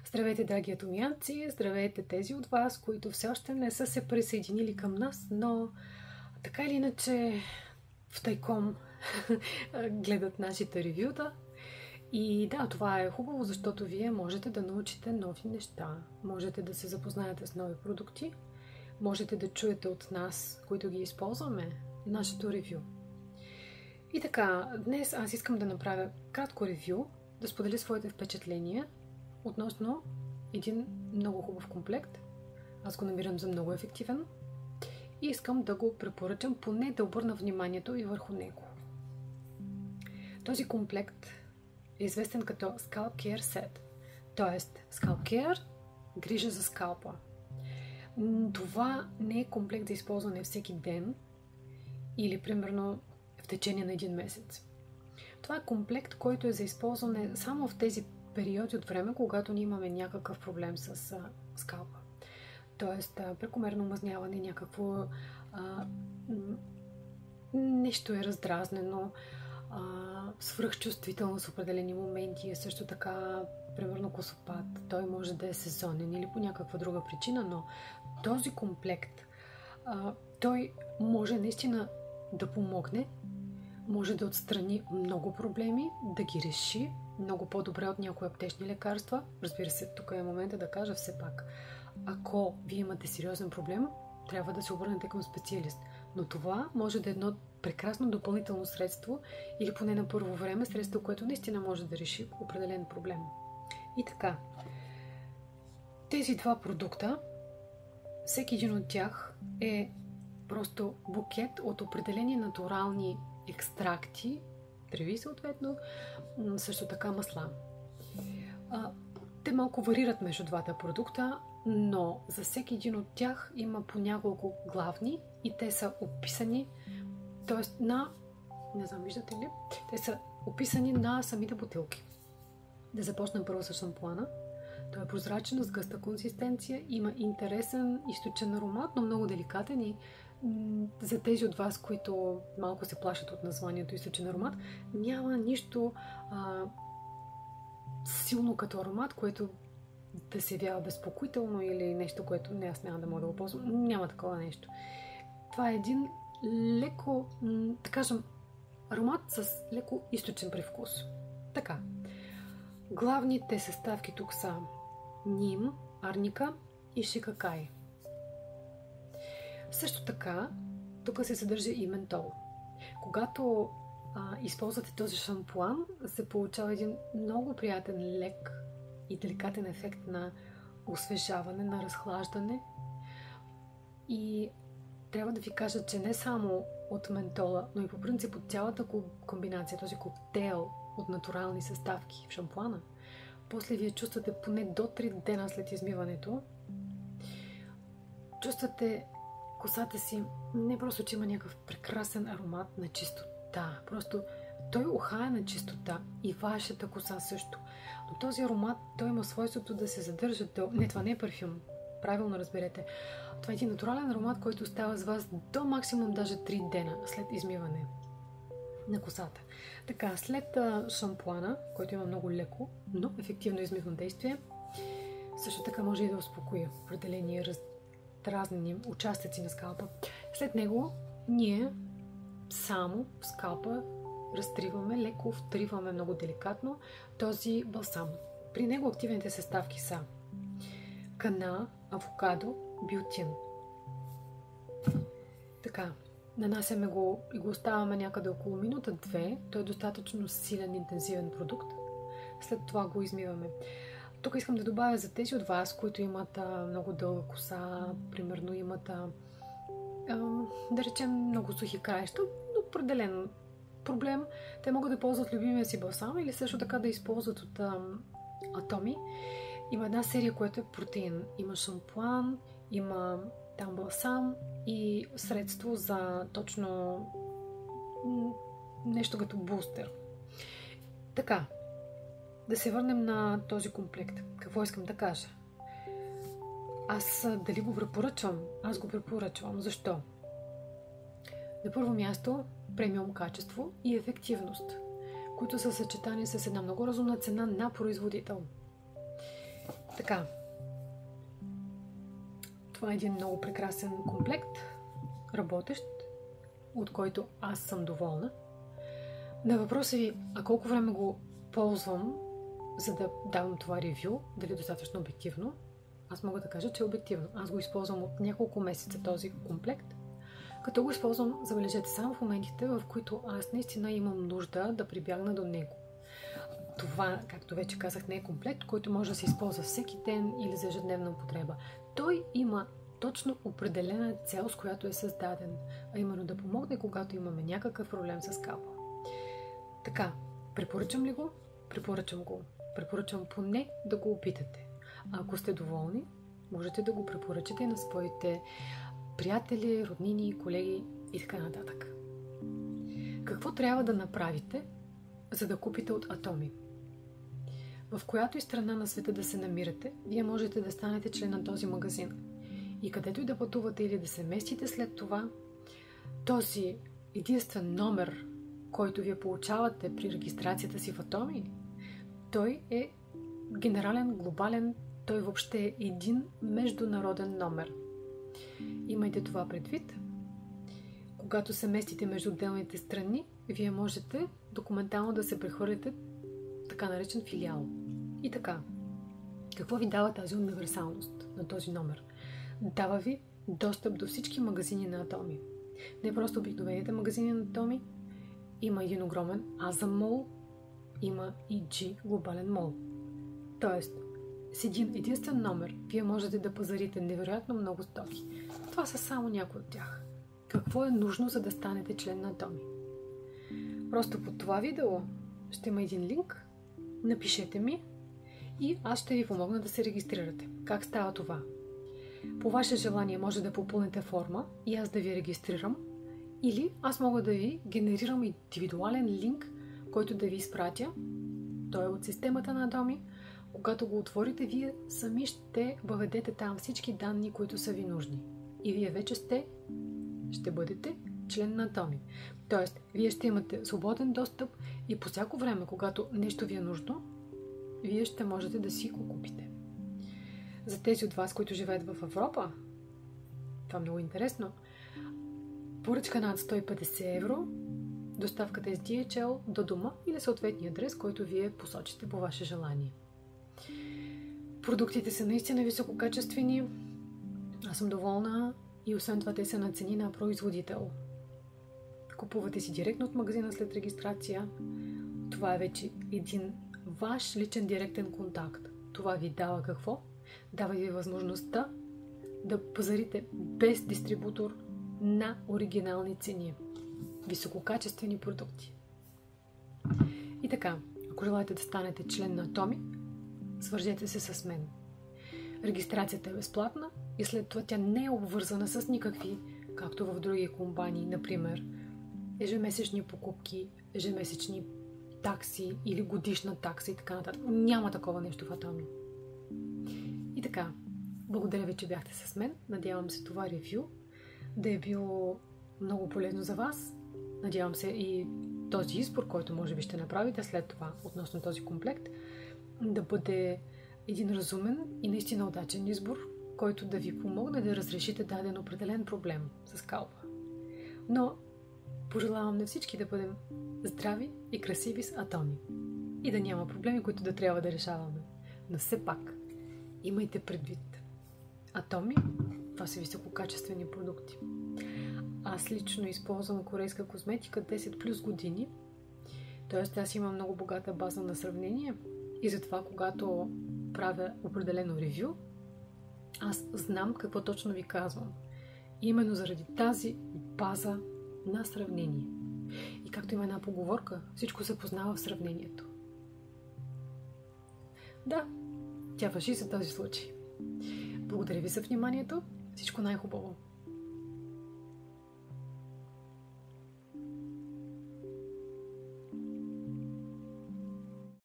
Здравейте, драги атомианци! Здравейте тези от вас, които все още не са се присъединили към нас, но така или иначе втайком гледат нашите ревюта. И да, това е хубаво, защото вие можете да научите нови неща, можете да се запознаете с нови продукти, можете да чуете от нас, които ги използваме, нашето ревю. И така, днес аз искам да направя кратко ревю, да споделя своите впечатления относно един много хубав комплект. Аз го намирам за много ефективен и искам да го препоръчам, поне да обърна вниманието и върху него. Този комплект е известен като Scalp Care Set, т.е. Scalp Care, грижа за скалпа. Това не е комплект за използване всеки ден или примерно в течение на един месец. Това е комплект, който е за използване само в тези периоди от време, когато ние имаме някакъв проблем с скалпа. Тоест, прекомерно мъзняване, някакво нещо е раздразнено, свръхчувствителност в определени моменти, е също така, примерно косопат. Той може да е сезонен или по някаква друга причина, но този комплект, той може наистина да помогне, може да отстрани много проблеми, да ги реши много по-добре от някои аптечни лекарства. Разбира се, тук е момента да кажа все пак, ако вие имате сериозен проблем, трябва да се обърнете към специалист. Но това може да е едно прекрасно допълнително средство или поне на първо време средство, което наистина може да реши определен проблем. И така, тези два продукта, всеки един от тях е просто букет от определени натурални екстракти, треви съответно, също така масла. Те малко варират между двата продукта, но за всеки един от тях има по няколко главни и те са описани, т.е. не знам, виждате ли? Те са описани на самите бутилки. Да започнем първо с шампуана. Той е прозрачен, с гъста консистенция, има интересен източен аромат, но много деликатен и за тези от вас, които малко се плашат от названието източен аромат, няма нищо силно като аромат, което да се явява безпокоително или нещо, което аз няма да мога да го ползвам. Няма такова нещо. Това е един леко, да кажем, аромат с леко източен привкус. Така. Главните съставки тук са ним, арника и шикакай. Също така, тук се съдържа и ментол. Когато използвате този шампуан, се получава един много приятен, лек и деликатен ефект на освежаване, на разхлаждане. И трябва да ви кажа, че не само от ментола, но и по принцип от цялата комбинация, този коктейл от натурални съставки в шампуана, после вие чувствате поне до 3 дена след измиването, чувствате косата си не просто, че има някакъв прекрасен аромат на чистота, просто той ухае на чистота и вашата коса също. Но този аромат, той има свойството да се задържа до... Не, това не е парфюм, правилно разберете. Това е един натурален аромат, който остава с вас до максимум даже 3 дена след измиване на косата. Така, след шампуана, който има много леко, но ефективно измивно действие, също така може и да успокои определени раздразнени участъци на скалпа. След него ние само в скалпа разтриваме, леко втриваме много деликатно този балсам. При него активните съставки са кана, авокадо, биотин. Така, нанасяме го и го оставяме някъде около минута-две. Той е достатъчно силен, интензивен продукт. След това го измиваме. Тук искам да добавя за тези от вас, които имат много дълга коса, примерно имат да речем много сухи краища, но определен проблем. Те могат да ползват любимия си балсам или също така да използват от Atomy. Има една серия, която е протеин. Има шампуан, има там балсам и средство за точно нещо като бустер. Така, да се върнем на този комплект. Какво искам да кажа? Аз дали го препоръчвам? Аз го препоръчвам. Защо? На първо място, премиум качество и ефективност, които са съчетани с една много разумна цена на производител. така, това е един много прекрасен комплект, работещ, от който аз съм доволна. На въпроса ви, а колко време го ползвам, за да давам това ревю, дали е достатъчно обективно, аз мога да кажа, че е обективно. Аз го използвам от няколко месеца този комплект, като го използвам, забележете, само в моментите, в които аз наистина имам нужда да прибягна до него. Това, както вече казах, не е комплект, който може да се използва всеки ден или за ежедневна употреба. Той има точно определена цел, с която е създаден, а именно да помогне, когато имаме някакъв проблем с скалпа. Така, препоръчам ли го? Препоръчам го. Препоръчам поне да го опитате. А ако сте доволни, можете да го препоръчате на своите приятели, роднини, колеги и така нататък. Какво трябва да направите, за да купите от Atomi? В която и страна на света да се намирате, вие можете да станете член на този магазин. И където и да пътувате или да се местите след това, този единствен номер, който вие получавате при регистрацията си в Atomi, той е генерален, глобален, той въобще е един международен номер. Имайте това предвид. Когато се местите между отделните страни, вие можете документално да се прехвърлите така наречен филиал. И така, какво ви дава тази универсалност на този номер? Дава ви достъп до всички магазини на Atomi. Не просто обикновените магазини на Atomi, има един огромен Азъм мол, има и G глобален мол. Тоест, с един единствен номер вие можете да пазарите невероятно много стоки. Това са само някои от тях. Какво е нужно, за да станете член на Atomi? Просто под това видео ще има един линк, напишете ми и аз ще ви помогна да се регистрирате. Как става това? По ваше желание може да попълните форма и аз да ви регистрирам, или аз мога да ви генерирам индивидуален линк, който да ви изпратя. Той е от системата на Atomi. Когато го отворите, вие сами ще въведете там всички данни, които са ви нужни. И вие вече ще бъдете член на Atomi. Тоест, вие ще имате свободен достъп и по всяко време, когато нещо ви е нужно, вие ще можете да си го купите. За тези от вас, които живеят в Европа, това е много интересно, поръчка над 150 евро, доставката е с DHL до дома или съответния адрес, който вие посочите по ваше желание. Продуктите са наистина висококачествени, аз съм доволна и освен това те са на цени на производител. Купувате си директно от магазина след регистрация. Това е вече един ваш личен директен контакт. Това ви дава какво? Дава ви възможността да пазарите без дистрибутор на оригинални цени. Висококачествени продукти. И така, ако желаете да станете член на Atomi, свържете се с мен. Регистрацията е безплатна и след това тя не е обвързана с никакви, както в други компании, например, ежемесечни покупки, ежемесечни такси или годишна такса и така нататък. Няма такова нещо в Atomi. И така, благодаря ви, че бяхте с мен. Надявам се това ревю да е било много полезно за вас. Надявам се и този избор, който може би ще направите след това относно този комплект, да бъде един разумен и наистина удачен избор, който да ви помогне да разрешите даден определен проблем с скалпа. Но пожелавам на всички да бъдем здрави и красиви с Atomi и да няма проблеми, които да трябва да решаваме. Но все пак, имайте предвид. Atomi, това са висококачествени продукти. Аз лично използвам корейска козметика 10 плюс години, т.е. аз имам много богата база на сравнение и затова, когато правя определено ревю, аз знам какво точно ви казвам. И именно заради тази база на сравнение. И както има една поговорка, всичко се познава в сравнението. Да, тя важи за този случай. Благодаря ви за вниманието. Всичко най-хубаво!